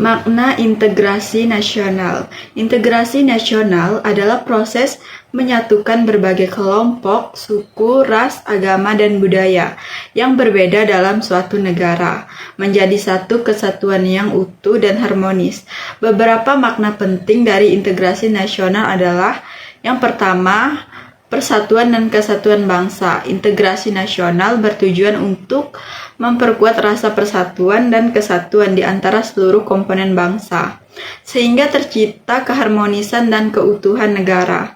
Makna integrasi nasional. Integrasi nasional adalah proses menyatukan berbagai kelompok, suku, ras, agama, dan budaya yang berbeda dalam suatu negara menjadi satu kesatuan yang utuh dan harmonis. Beberapa makna penting dari integrasi nasional adalah: yang pertama, persatuan dan kesatuan bangsa. Integrasi nasional bertujuan untuk memperkuat rasa persatuan dan kesatuan di antara seluruh komponen bangsa, sehingga tercipta keharmonisan dan keutuhan negara.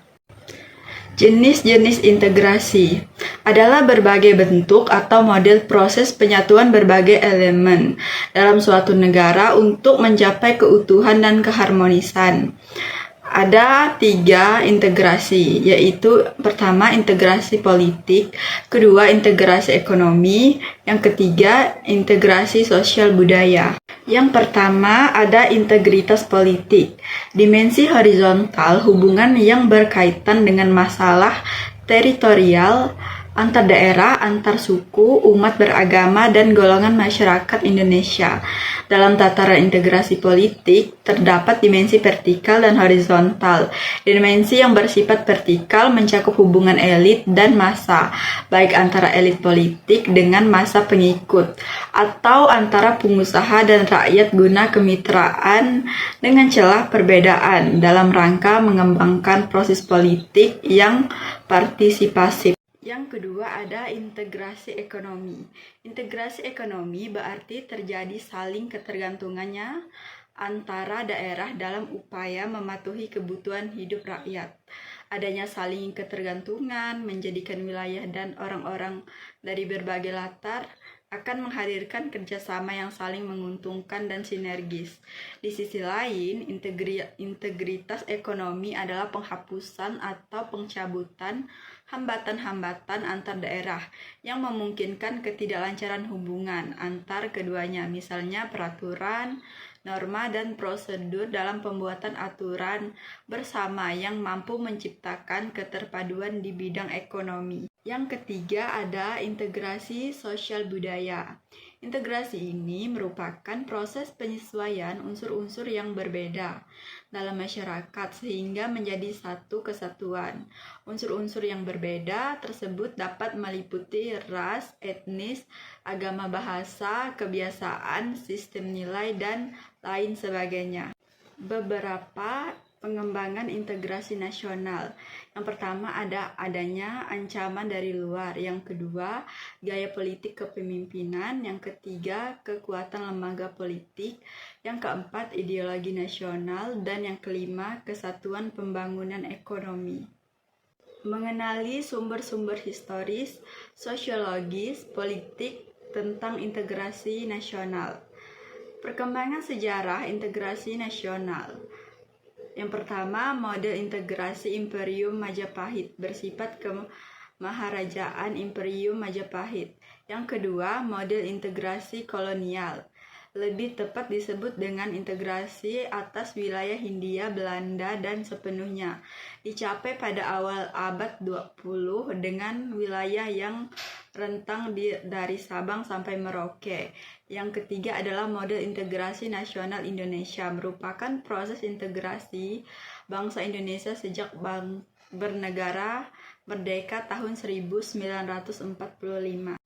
Jenis-jenis integrasi adalah berbagai bentuk atau model proses penyatuan berbagai elemen dalam suatu negara untuk mencapai keutuhan dan keharmonisan. Ada 3 integrasi, yaitu pertama integrasi politik, kedua integrasi ekonomi, yang ketiga integrasi sosial budaya. Yang pertama ada integritas politik, dimensi horizontal, hubungan yang berkaitan dengan masalah teritorial antar daerah, antar suku, umat beragama, dan golongan masyarakat Indonesia. Dalam tataran integrasi politik, terdapat dimensi vertikal dan horizontal. Dimensi yang bersifat vertikal mencakup hubungan elit dan massa, baik antara elit politik dengan massa pengikut, atau antara pengusaha dan rakyat guna kemitraan dengan celah perbedaan dalam rangka mengembangkan proses politik yang partisipasif. Yang kedua ada integrasi ekonomi. Integrasi ekonomi berarti terjadi saling ketergantungannya antara daerah dalam upaya mematuhi kebutuhan hidup rakyat. Adanya saling ketergantungan menjadikan wilayah dan orang-orang dari berbagai latar akan menghadirkan kerjasama yang saling menguntungkan dan sinergis. Di sisi lain, integritas ekonomi adalah penghapusan atau pencabutan hambatan-hambatan antar daerah yang memungkinkan ketidaklancaran hubungan antar keduanya, misalnya peraturan, norma, dan prosedur dalam pembuatan aturan bersama yang mampu menciptakan keterpaduan di bidang ekonomi. Yang ketiga ada integrasi sosial budaya. Integrasi ini merupakan proses penyesuaian unsur-unsur yang berbeda dalam masyarakat sehingga menjadi satu kesatuan. Unsur-unsur yang berbeda tersebut dapat meliputi ras, etnis, agama, bahasa, kebiasaan, sistem nilai, dan lain sebagainya. Beberapa pengembangan integrasi nasional. Yang pertama adanya ancaman dari luar, yang kedua gaya politik kepemimpinan, yang ketiga kekuatan lembaga politik, yang keempat ideologi nasional, dan yang kelima kesatuan pembangunan ekonomi. Mengenali sumber-sumber historis, sosiologis, politik tentang integrasi nasional. Perkembangan sejarah integrasi nasional. Yang pertama, model integrasi Imperium Majapahit bersifat kemaharajaan Imperium Majapahit. Yang kedua, model integrasi kolonial, lebih tepat disebut dengan integrasi atas wilayah Hindia Belanda dan sepenuhnya dicapai pada awal abad 20 dengan wilayah yang rentang dari Sabang sampai Merauke. Yang ketiga adalah model integrasi nasional Indonesia, merupakan proses integrasi bangsa Indonesia sejak bernegara merdeka tahun 1945.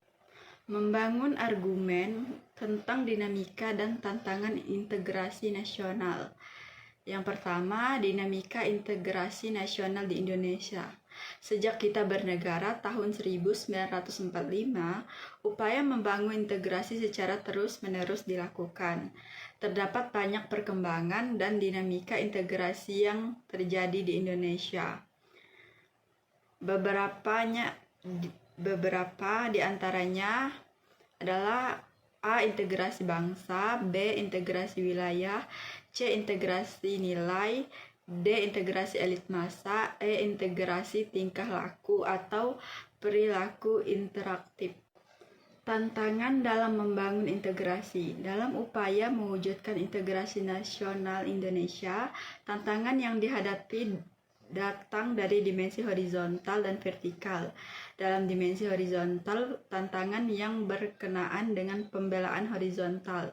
Membangun argumen tentang dinamika dan tantangan integrasi nasional. Yang pertama, dinamika integrasi nasional di Indonesia. Sejak kita bernegara tahun 1945, upaya membangun integrasi secara terus-menerus dilakukan. Terdapat banyak perkembangan dan dinamika integrasi yang terjadi di Indonesia. Beberapa di antaranya adalah A. Integrasi bangsa, B. Integrasi wilayah, C. Integrasi nilai, D. Integrasi elit massa, E. Integrasi tingkah laku atau perilaku interaktif. Tantangan dalam membangun integrasi. Dalam upaya mewujudkan integrasi nasional Indonesia, tantangan yang dihadapi datang dari dimensi horizontal dan vertikal. Dalam dimensi horizontal, tantangan yang berkenaan dengan pembelaan horizontal,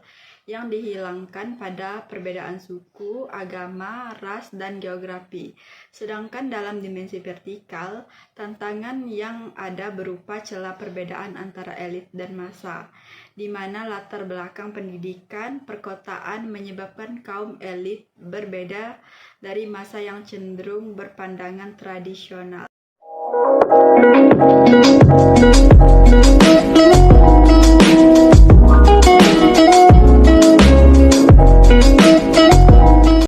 yang dihilangkan pada perbedaan suku, agama, ras, dan geografi. Sedangkan dalam dimensi vertikal, tantangan yang ada berupa celah perbedaan antara elit dan massa, di mana latar belakang pendidikan perkotaan menyebabkan kaum elit berbeda dari massa yang cenderung berpandangan tradisional.